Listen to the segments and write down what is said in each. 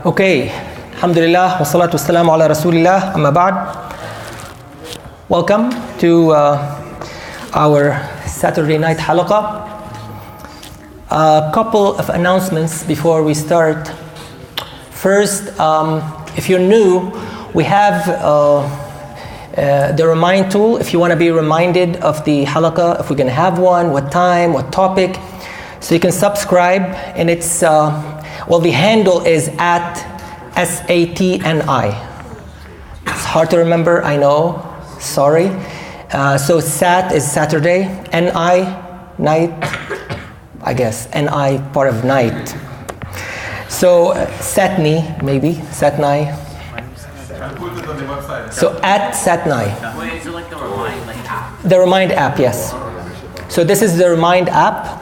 Okay, alhamdulillah, wa salatu wassalamu ala rasulillah, amma ba'd. Welcome to our Saturday night halaqah. A couple of announcements before we start. First, if you're new, we have the remind tool. If you want to be reminded of the halaqah, if we're going to have one, what time, what topic, so you can subscribe, and it's the handle is at SATNI. It's hard to remember, I know, sorry. So SAT is Saturday, NI, night, I guess, NI part of night. So Satni, maybe, Satni. So at Satni. Wait, is it like the Remind app? The Remind app, yes. So this is the Remind app.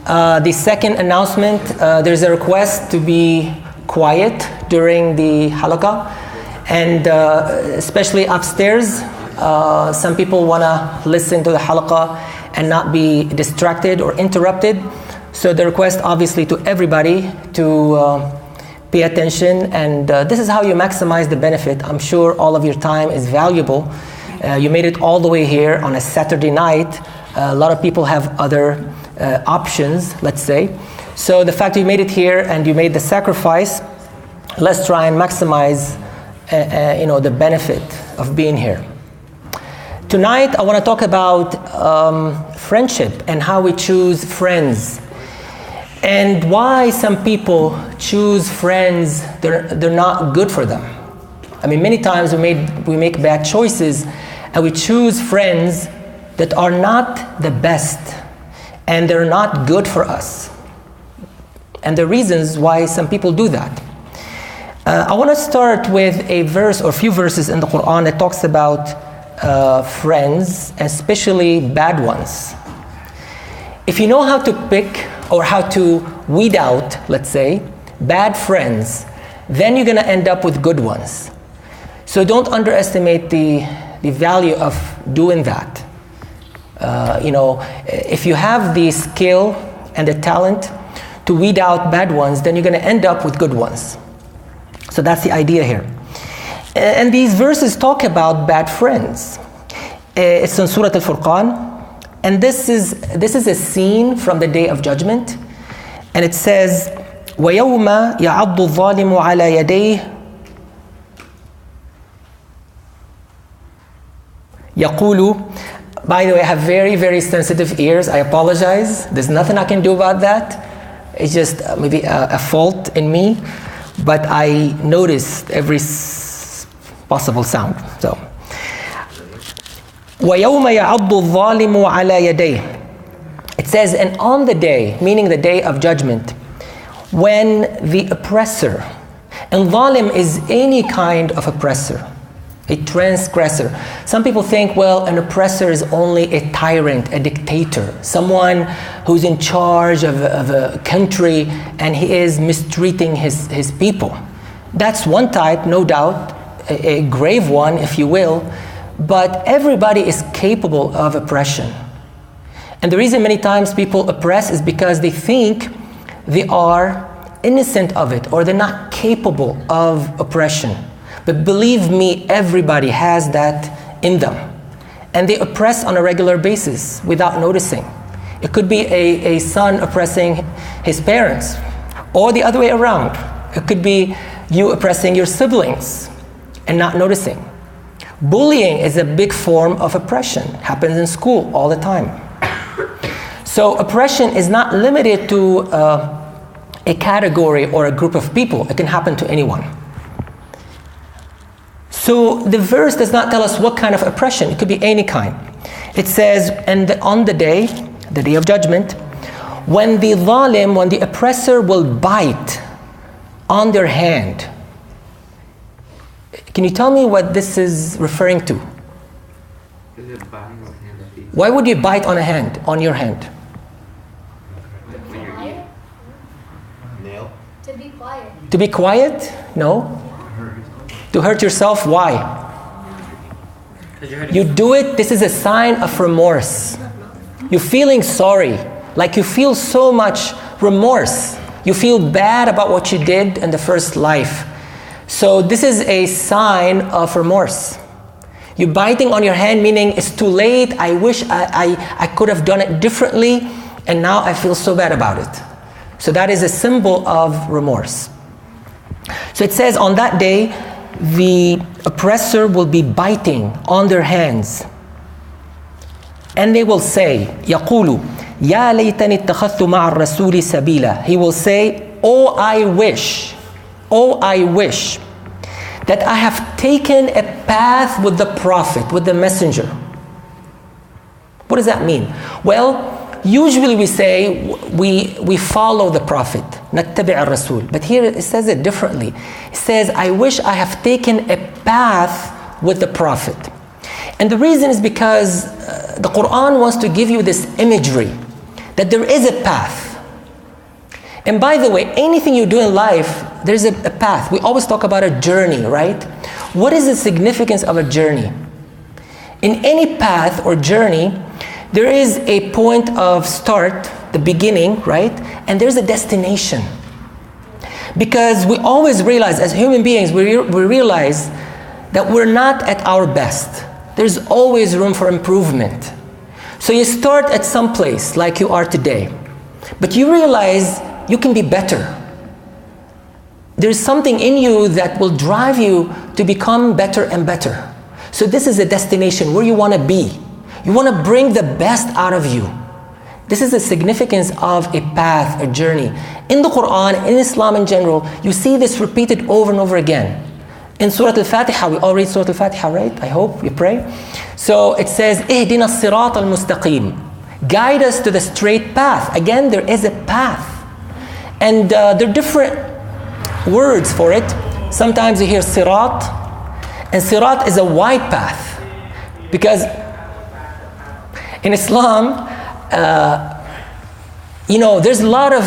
The second announcement, there's a request to be quiet during the halaqah, and especially upstairs. Some people want to listen to the halaqah and not be distracted or interrupted. So the request obviously to everybody to pay attention, and this is how you maximize the benefit. I'm sure all of your time is valuable. You made it all the way here on a Saturday night. A lot of people have other options, let's say. So the fact you made it here and you made the sacrifice, let's try and maximize the benefit of being here. Tonight I want to talk about friendship and how we choose friends, and why some people choose friends they're not good for them. I mean, many times we make bad choices and we choose friends that are not the best, and they're not good for us. And the reasons why some people do that. I want to start with a verse or a few verses in the Quran that talks about friends, especially bad ones. If you know how to pick or how to weed out, let's say, bad friends, then you're going to end up with good ones. So don't underestimate the value of doing that. If you have the skill and the talent to weed out bad ones, then you're going to end up with good ones. So that's the idea here. And these verses talk about bad friends. It's in Surah Al-Furqan, and this is a scene from the Day of Judgment, and it says, وَيَوْمَ يَعَضُّ الظَّالِمُ عَلَى يَدَيْهِ يَقُولُ. By the way, I have very, very sensitive ears. I apologize. There's nothing I can do about that. It's just maybe a fault in me, but I notice every possible sound. So, وَيَوْمَ يَعَضُّ الظَّالِمُ عَلَى يَدَيْهِ. It says, and on the day, meaning the day of judgment, when the oppressor, and zalim is any kind of oppressor, a transgressor. Some people think, well, an oppressor is only a tyrant, a dictator, someone who's in charge of a country and he is mistreating his people. That's one type, no doubt, a grave one, if you will, but everybody is capable of oppression. And the reason many times people oppress is because they think they are innocent of it, or they're not capable of oppression. But believe me, everybody has that in them. And they oppress on a regular basis without noticing. It could be a son oppressing his parents, or the other way around. It could be you oppressing your siblings and not noticing. Bullying is a big form of oppression. It happens in school all the time. So oppression is not limited to a category or a group of people. It can happen to anyone. So the verse does not tell us what kind of oppression. It could be any kind. It says, and on the day of judgment, when the zalim, when the oppressor will bite on their hand. Can you tell me what this is referring to? Why would you bite on a hand, on your hand? Nail. To be quiet. To be quiet? No. To hurt yourself? Why? You do it, this is a sign of remorse. You're feeling sorry, like you feel so much remorse. You feel bad about what you did in the first life. So this is a sign of remorse. You're biting on your hand, meaning it's too late. I wish I could have done it differently, and now I feel so bad about it. So that is a symbol of remorse. So it says on that day, the oppressor will be biting on their hands. And they will say, يَقُولُ يَا لَيْتَنِ اتَّخَذْتُ مَعَ الرَّسُولِ سَبِيلًا. He will say, oh I wish that I have taken a path with the Prophet, with the messenger. What does that mean? Well, usually we say we follow the Prophet, نتبع الرسول. But here it says it differently. It says, I wish I have taken a path with the Prophet. And the reason is because the Quran wants to give you this imagery that there is a path. And by the way, anything you do in life, there's a path. We always talk about a journey, right? What is the significance of a journey? In any path or journey, there is a point of start, the beginning, right? And there's a destination. Because we always realize, as human beings, we realize that we're not at our best. There's always room for improvement. So you start at some place like you are today, but you realize you can be better. There's something in you that will drive you to become better and better. So this is a destination where you want to be. You want to bring the best out of you. This is the significance of a path, a journey. In the Quran, in Islam in general, you see this repeated over and over again. In Surah Al-Fatiha, we all read Surah Al-Fatiha, right? I hope we pray. So it says, اهدنا الصراط المستقيم. Guide us to the straight path. Again, there is a path. And there are different words for it. Sometimes you hear sirat, and sirat is a wide path. Because in Islam, there's a lot of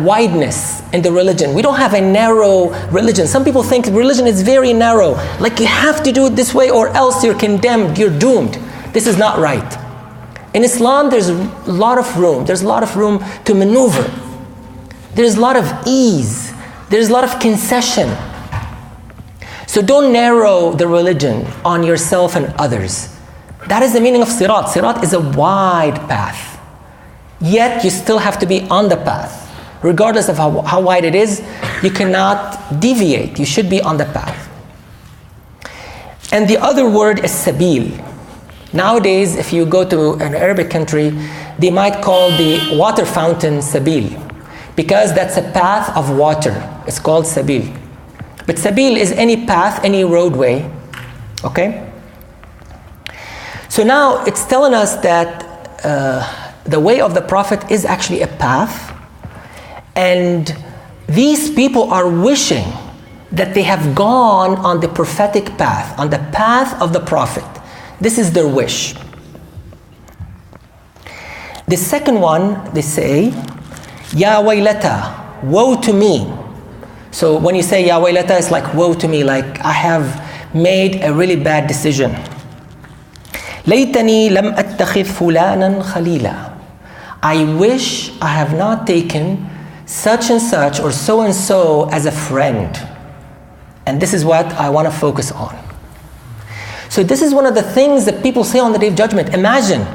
wideness in the religion. We don't have a narrow religion. Some people think religion is very narrow. Like you have to do it this way or else you're condemned, you're doomed. This is not right. In Islam, there's a lot of room. There's a lot of room to maneuver. There's a lot of ease. There's a lot of concession. So don't narrow the religion on yourself and others. That is the meaning of sirat. Sirat is a wide path. Yet you still have to be on the path. Regardless of how wide it is, you cannot deviate. You should be on the path. And the other word is sabil. Nowadays, if you go to an Arabic country, they might call the water fountain sabil, because that's a path of water. It's called sabil. But sabil is any path, any roadway. Okay? So now it's telling us that the way of the Prophet is actually a path, and these people are wishing that they have gone on the prophetic path, on the path of the Prophet. This is their wish. The second one, they say, Ya waylata, woe to me. So when you say Ya waylata, it's like woe to me, like I have made a really bad decision. Laytani lam attakhidh fulanan khalila. I wish I have not taken such and such or so and so as a friend. And this is what I want to focus on. So this is one of the things that people say on the Day of Judgment. Imagine,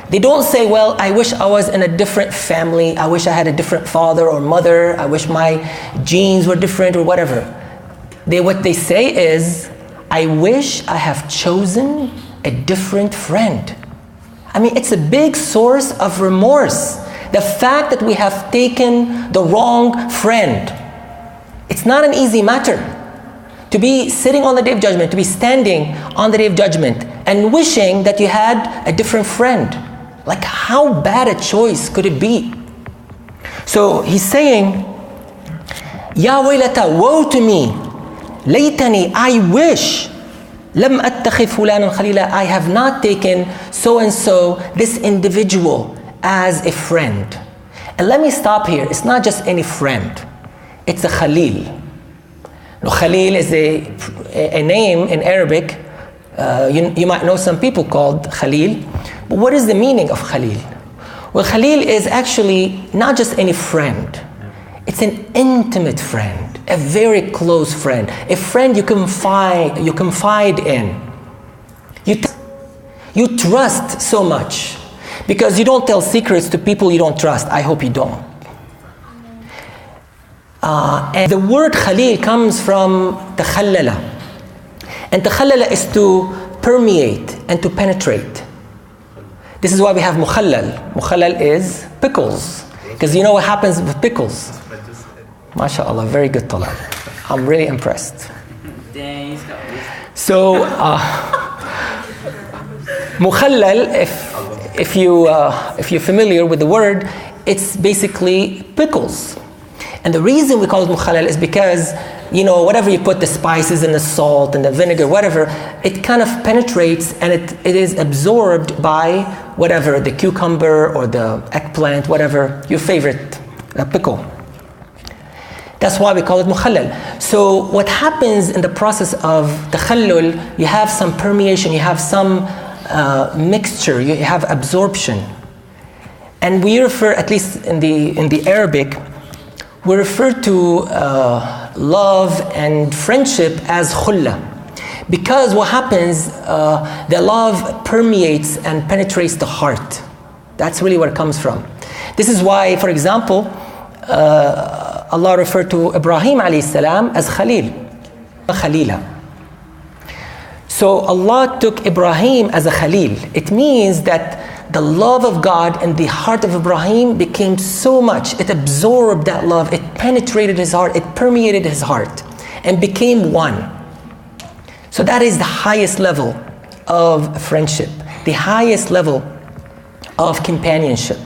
they don't say, well, I wish I was in a different family. I wish I had a different father or mother. I wish my genes were different or whatever. What they say is, I wish I have chosen a different friend. I mean, it's a big source of remorse. The fact that we have taken the wrong friend. It's not an easy matter. To be sitting on the Day of Judgment, to be standing on the Day of Judgment and wishing that you had a different friend. Like how bad a choice could it be? So he's saying, Ya waylata, woe to me. Laytani, I wish. Lam attakhidh fulanan khalila, I have not taken so and so, this individual, as a friend. And let me stop here. It's not just any friend. It's a khalil. No, Khalil is a name in Arabic. You might know some people called Khalil. But what is the meaning of Khalil? Well, Khalil is actually not just any friend. It's an intimate friend, a very close friend, a friend you confide in. You trust so much, because you don't tell secrets to people you don't trust. I hope you don't. And the word Khalil comes from takhallala. And takhallala is to permeate and to penetrate. This is why we have mukhallal. Mukhallal is pickles. Because you know what happens with pickles? MashaAllah, very good talab. I'm really impressed. Dang, he's got wisdom. So, mukhallal, if you're familiar with the word, it's basically pickles. And the reason we call it mukhallal is because, you know, whatever you put, the spices and the salt and the vinegar, whatever, it kind of penetrates and it is absorbed by whatever, the cucumber or the eggplant, whatever, your favorite pickle. That's why we call it mukhallal. So what happens in the process of takhallul, you have some permeation, you have some mixture, you have absorption. And we refer, at least in the Arabic, we refer to love and friendship as khulla. Because what happens, the love permeates and penetrates the heart. That's really where it comes from. This is why, for example, Allah referred to Ibrahim alayhi salam as Khalil, Khalila. So Allah took Ibrahim as a Khalil. It means that the love of God in the heart of Ibrahim became so much, it absorbed that love, it penetrated his heart, it permeated his heart, and became one. So that is the highest level of friendship, the highest level of companionship.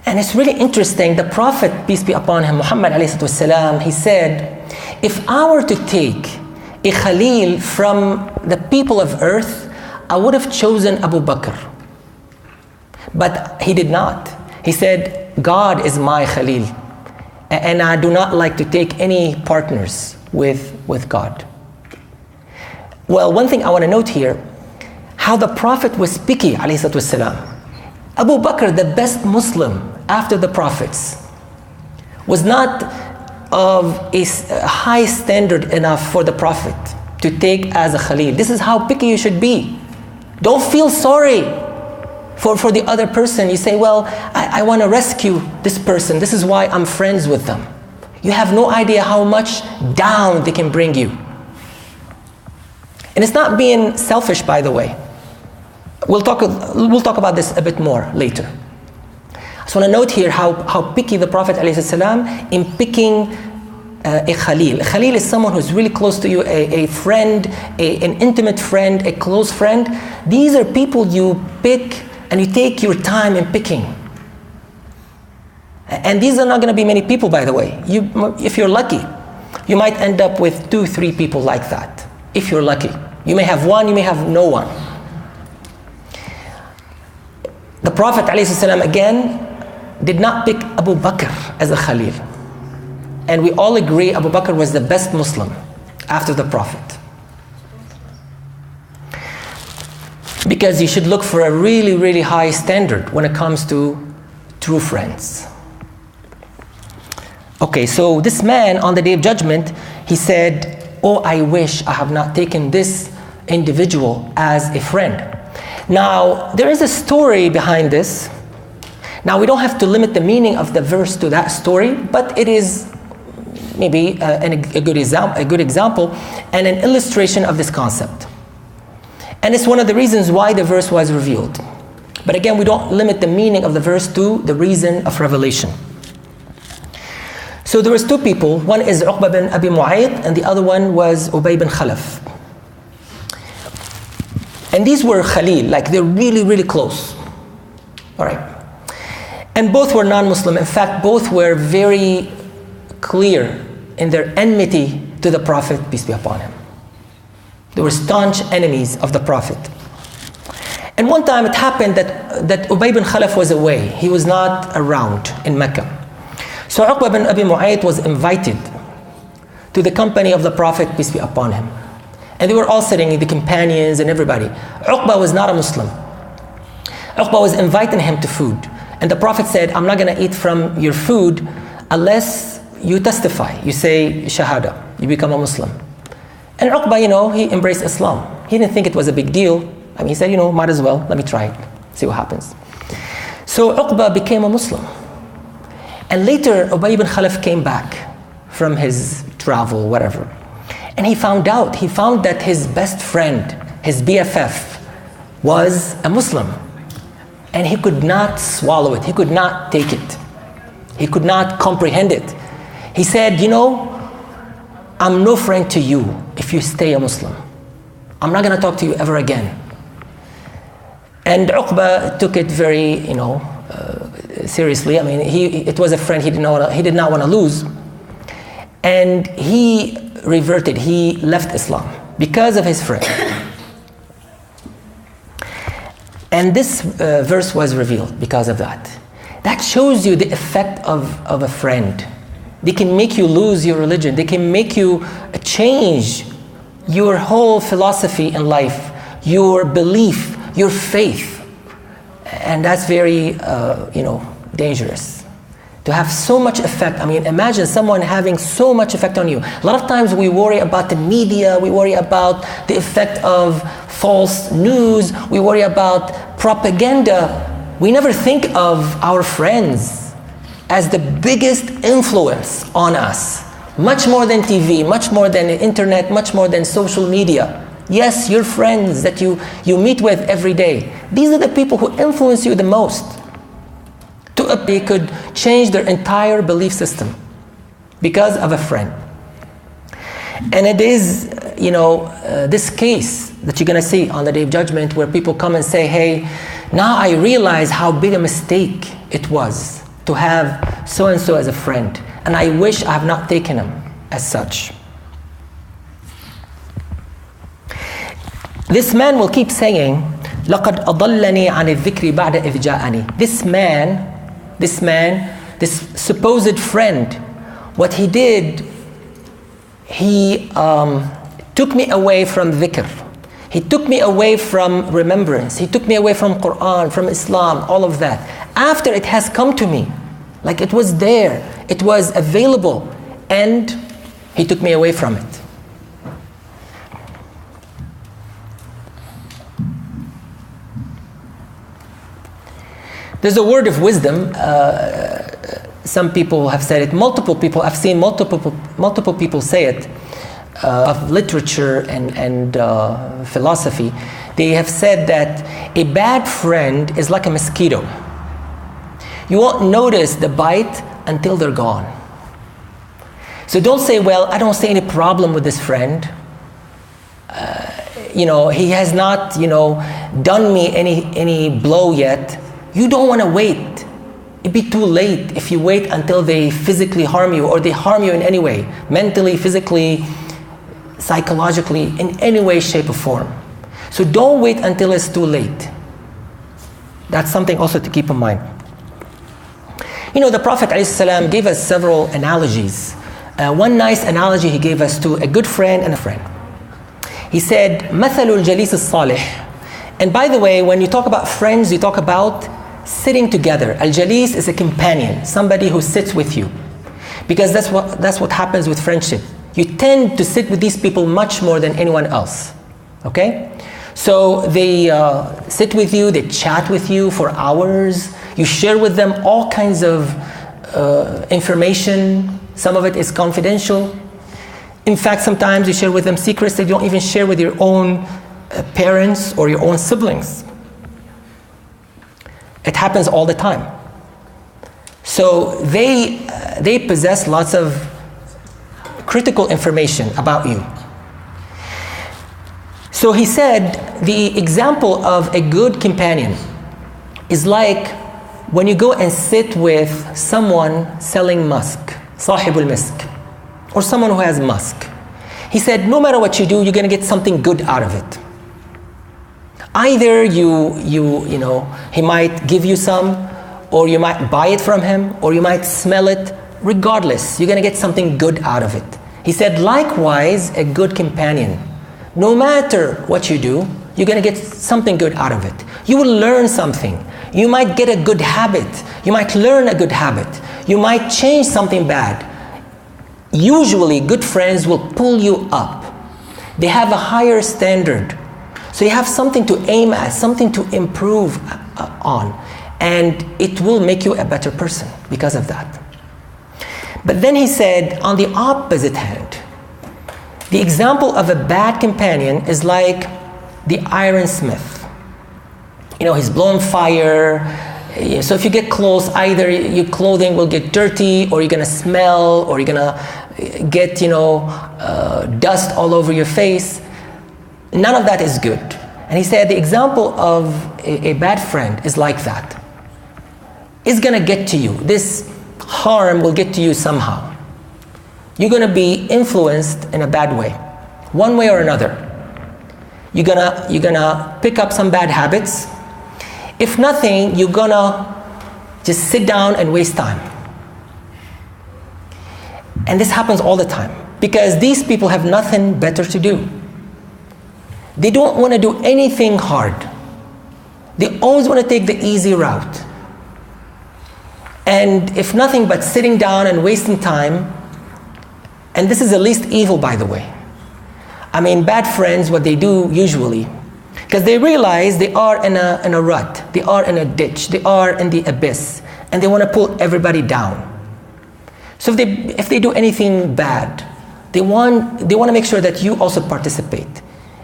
And it's really interesting, the Prophet, peace be upon him, Muhammad alayhi salam, he said, if I were to take a Khalil from the people of earth, I would have chosen Abu Bakr. But he did not. He said, God is my Khalil, and I do not like to take any partners with God. Well, one thing I want to note here, how the Prophet was picky, alayhi salatu wasalam. Abu Bakr, the best Muslim after the prophets, was not of a high standard enough for the Prophet to take as a Khalil. This is how picky you should be. Don't feel sorry for the other person. You say, well, I want to rescue this person. This is why I'm friends with them. You have no idea how much down they can bring you. And it's not being selfish, by the way. We'll talk about this a bit more later. I just want to note here how picky the Prophet ﷺ in picking a Khalil. A Khalil is someone who's really close to you, a friend, an intimate friend, a close friend. These are people you pick and you take your time in picking. And these are not going to be many people, by the way. If you're lucky, you might end up with 2-3 people like that. If you're lucky. You may have one, you may have no one. The Prophet ﷺ again did not pick Abu Bakr as a Khalil. And we all agree Abu Bakr was the best Muslim after the Prophet. Because you should look for a really, really high standard when it comes to true friends. Okay, so this man on the Day of Judgment, he said, oh, I wish I have not taken this individual as a friend. Now, there is a story behind this. Now, we don't have to limit the meaning of the verse to that story, but it is maybe a good example and an illustration of this concept. And it's one of the reasons why the verse was revealed. But again, we don't limit the meaning of the verse to the reason of revelation. So there was 2 people. One is Uqba bin Abi Mu'ayt, and the other one was Ubay bin Khalaf. And these were Khalil, like they're really, really close. All right. And both were non-Muslim. In fact, both were very clear in their enmity to the Prophet, peace be upon him. They were staunch enemies of the Prophet. And one time it happened that Ubay bin Khalaf was away. He was not around in Mecca. So Uqba bin Abi Mu'ayt was invited to the company of the Prophet, peace be upon him. And they were all sitting, the companions and everybody. Uqba was not a Muslim. Uqba was inviting him to food. And the Prophet said, I'm not going to eat from your food unless you testify, you say Shahada, you become a Muslim. And Uqba, he embraced Islam. He didn't think it was a big deal. I mean, he said, might as well, let me try it, see what happens. So Uqba became a Muslim. And later, Ubay ibn Khalaf came back from his travel, whatever. And he found that his best friend, his BFF, was a Muslim. And he could not swallow it. He could not take it. He could not comprehend it. He said, I'm no friend to you if you stay a Muslim. I'm not going to talk to you ever again. And Uqba took it very, seriously. I mean, it was a friend he did not want to lose. And he reverted, he left Islam because of his friend. And this verse was revealed because of that. That shows you the effect of a friend. They can make you lose your religion. They can make you change your whole philosophy in life, your belief, your faith. And that's very, dangerous. To have so much effect. I mean, imagine someone having so much effect on you. A lot of times we worry about the media, we worry about the effect of false news, we worry about propaganda. We never think of our friends as the biggest influence on us. Much more than TV, much more than the internet, much more than social media. Yes, your friends that you meet with every day. These are the people who influence you the most. They could change their entire belief system because of a friend. And it is, this case that you're going to see on the Day of Judgment where people come and say, hey, now I realize how big a mistake it was to have so-and-so as a friend. And I wish I have not taken him as such. This man will keep saying, لَقَدْ أَضَلَّنِي عَنِ الذِّكْرِ بَعْدَ إِذْ جَاءَنِي. This man, this supposed friend, what he did, he took me away from dhikr. He took me away from remembrance. He took me away from Quran, from Islam, all of that. After it has come to me, like it was there, it was available, and he took me away from it. There's a word of wisdom. Some people have said it. Multiple people. I've seen multiple people say it. Of literature and philosophy, they have said that a bad friend is like a mosquito. You won't notice the bite until they're gone. So don't say, well, I don't see any problem with this friend. He has not, done me any blow yet. You don't want to wait. It'd be too late if you wait until they physically harm you or they harm you in any way, mentally, physically, psychologically, in any way, shape, or form. So don't wait until it's too late. That's something also to keep in mind. The Prophet ﷺ gave us several analogies. One nice analogy he gave us to a good friend and a friend. He said, مَثَلُ الْجَلِيسِ الصَّالِحِ. And by the way, when you talk about friends, you talk about sitting together. Al-Jalis is a companion, somebody who sits with you. Because that's what happens with friendship. You tend to sit with these people much more than anyone else. Okay? So they sit with you, they chat with you for hours. You share with them all kinds of information. Some of it is confidential. In fact, sometimes you share with them secrets that you don't even share with your own parents or your own siblings. It happens all the time. So they possess lots of critical information about you. So he said the example of a good companion is like when you go and sit with someone selling musk, sahibul misk, or someone who has musk. He said no matter what you do, you're going to get something good out of it. Either he might give you some, or you might buy it from him, or you might smell it. Regardless, you're going to get something good out of it. He said, likewise, a good companion. No matter what you do, you're going to get something good out of it. You will learn something. You might get a good habit. You might learn a good habit. You might change something bad. Usually, good friends will pull you up. They have a higher standard. So you have something to aim at, something to improve on. And it will make you a better person because of that. But then he said, on the opposite hand, the example of a bad companion is like the ironsmith. You know, he's blowing fire. So if you get close, either your clothing will get dirty, or you're going to smell, or you're going to get, dust all over your face. None of that is good. And he said the example of a bad friend is like that. It's going to get to you. This harm will get to you somehow. You're going to be influenced in a bad way, one way or another. You're gonna pick up some bad habits. If nothing, you're gonna just sit down and waste time. And this happens all the time because these people have nothing better to do. They don't want to do anything hard. They always want to take the easy route. And if nothing but sitting down and wasting time, and this is the least evil, by the way. I mean, bad friends, what they do usually, because they realize they are in a rut, they are in a ditch, they are in the abyss, and they want to pull everybody down. So if they do anything bad, they want to make sure that you also participate.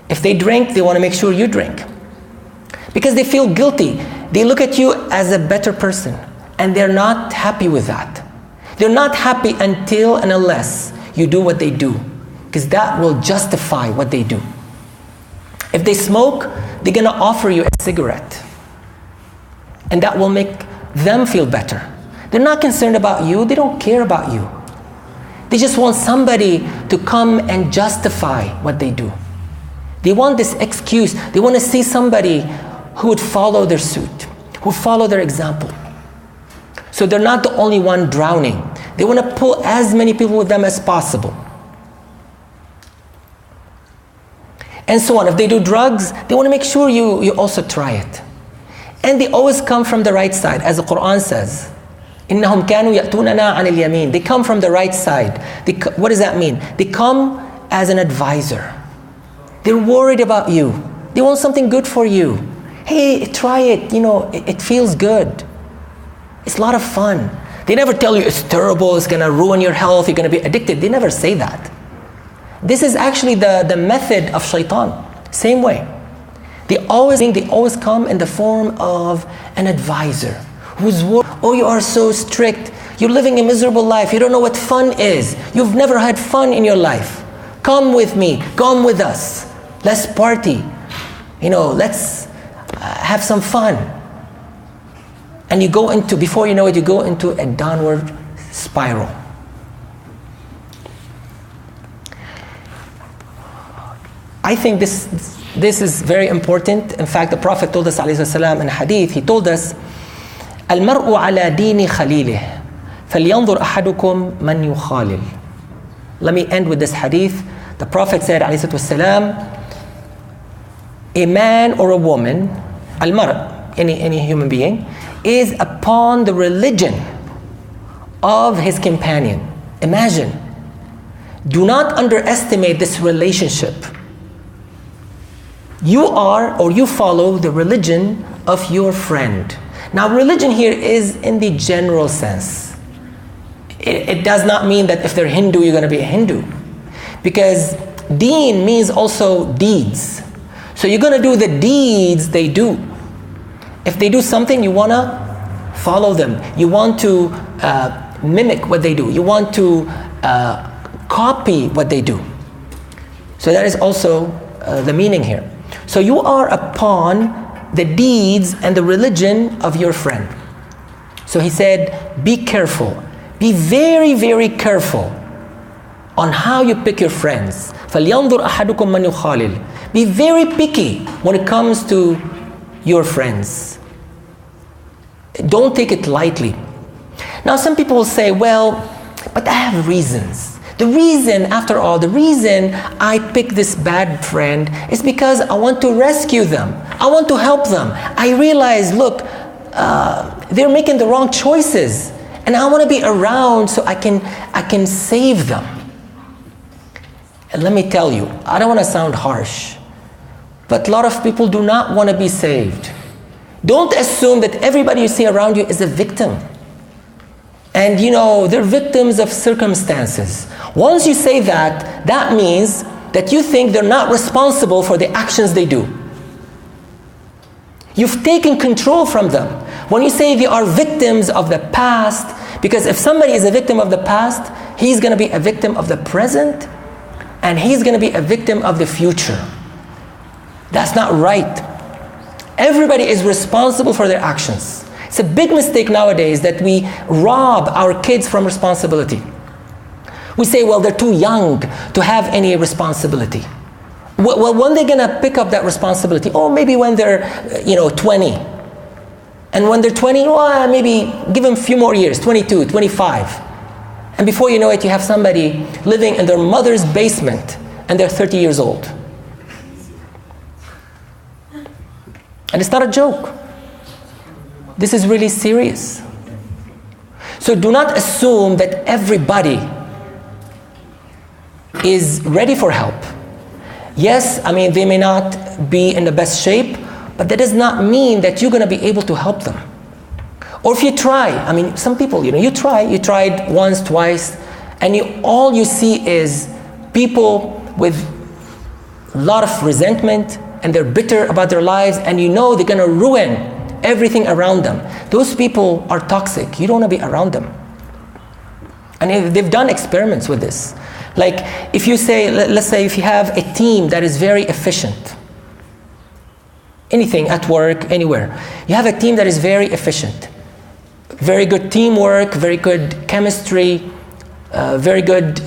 If they drink, they want to make sure you drink. Because they feel guilty. They look at you as a better person, and they're not happy with that. They're not happy until and unless you do what they do, because that will justify what they do. If they smoke, they're going to offer you a cigarette, and that will make them feel better. They're not concerned about you. They don't care about you. They just want somebody to come and justify what they do. They want this excuse. They want to see somebody who would follow their suit, who would follow their example. So they're not the only one drowning. They want to pull as many people with them as possible. And so on. If they do drugs, they want to make sure you also try it. And they always come from the right side, as the Quran says. إِنَّهُمْ كَانُوا يَأْتُونَنَا عَنِ الْيَمِينِ. They come from the right side. What does that mean? They come as an advisor. They're worried about you. They want something good for you. Hey, try it. It feels good. It's a lot of fun. They never tell you it's terrible, it's going to ruin your health, you're going to be addicted. They never say that. This is actually the method of shaitan. Same way. They always come in the form of an advisor who's worried. Oh, you are so strict. You're living a miserable life. You don't know what fun is. You've never had fun in your life. Come with me. Come with us. Let's party. Let's have some fun. And before you know it, you go into a downward spiral. I think this is very important. In fact, the Prophet told us ﷺ in a hadith, he told us, الْمَرْءُ عَلَى دِينِ خَلِيلِهِ فَلْيَنْظُرْ أَحَدُكُمْ مَنْ يُخَالِلْ. Let me end with this hadith. The Prophet said, ﷺ, a man or a woman, al-mar, any human being, is upon the religion of his companion. Imagine. Do not underestimate this relationship. You are or you follow the religion of your friend. Now, religion here is in the general sense. It does not mean that if they're Hindu, you're going to be a Hindu. Because deen means also deeds. So you're going to do the deeds they do. If they do something, you want to follow them. You want to mimic what they do. You want to copy what they do. So that is also the meaning here. So you are upon the deeds and the religion of your friend. So he said, be careful. Be very, very careful on how you pick your friends. فَلْيَنْظُرْ أَحَدُكُمْ مَنْ يُخَالِلْ. Be very picky when it comes to your friends. Don't take it lightly. Now some people will say, well, but I have reasons. The reason I pick this bad friend is because I want to rescue them. I want to help them. I realize, look, they're making the wrong choices. And I want to be around so I can save them. And let me tell you, I don't want to sound harsh, but a lot of people do not want to be saved. Don't assume that everybody you see around you is a victim. And they're victims of circumstances. Once you say that, that means that you think they're not responsible for the actions they do. You've taken control from them. When you say they are victims of the past, because if somebody is a victim of the past, he's going to be a victim of the present, and he's going to be a victim of the future. That's not right. Everybody is responsible for their actions. It's a big mistake nowadays that we rob our kids from responsibility. We say, well, they're too young to have any responsibility. Well, when they're going to pick up that responsibility? Oh, maybe when they're, 20. And when they're 20, well, maybe give them a few more years, 22, 25. And before you know it, you have somebody living in their mother's basement, and they're 30 years old. And it's not a joke. This is really serious. So do not assume that everybody is ready for help. Yes, they may not be in the best shape, but that does not mean that you're going to be able to help them. Or if you try, some people, you tried once, twice, and all you see is people with a lot of resentment, and they're bitter about their lives, and they're going to ruin everything around them. Those people are toxic. You don't want to be around them. And they've done experiments with this. Like if you say, let's say if you have a team that is very efficient, anything at work, anywhere, you have a team that is very efficient, very good teamwork, very good chemistry, very good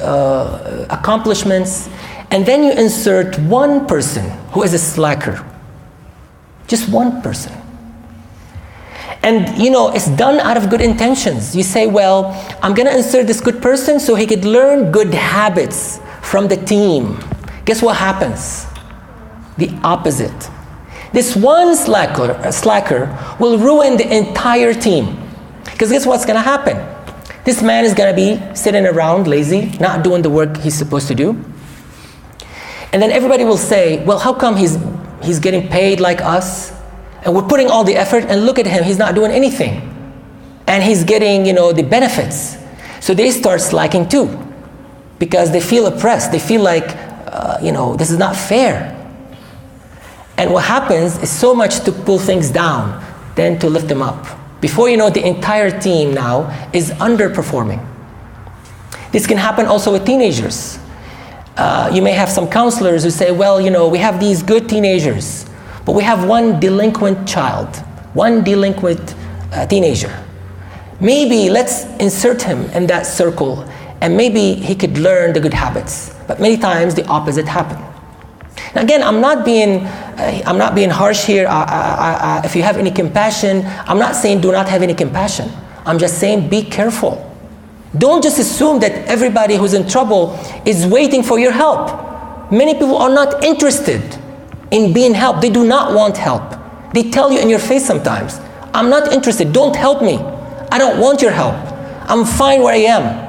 accomplishments, and then you insert one person who is a slacker, just one person. And it's done out of good intentions. You say, well, I'm going to insert this good person so he could learn good habits from the team. Guess what happens? The opposite. This one slacker will ruin the entire team. Because guess what's going to happen? This man is going to be sitting around lazy, not doing the work he's supposed to do. And then everybody will say, well, how come he's getting paid like us? And we're putting all the effort, and look at him, he's not doing anything. And he's getting, the benefits. So they start slacking too, because they feel oppressed. They feel like, this is not fair. And what happens is so much to pull things down than to lift them up. Before you know it, the entire team now is underperforming. This can happen also with teenagers. You may have some counselors who say, well, we have these good teenagers, but we have one delinquent child, one delinquent teenager. Maybe let's insert him in that circle, and maybe he could learn the good habits. But many times the opposite happens. Now again, I'm not being harsh here. If you have any compassion, I'm not saying do not have any compassion. I'm just saying be careful. Don't just assume that everybody who's in trouble is waiting for your help. Many people are not interested in being helped. They do not want help. They tell you in your face sometimes, I'm not interested, don't help me. I don't want your help. I'm fine where I am.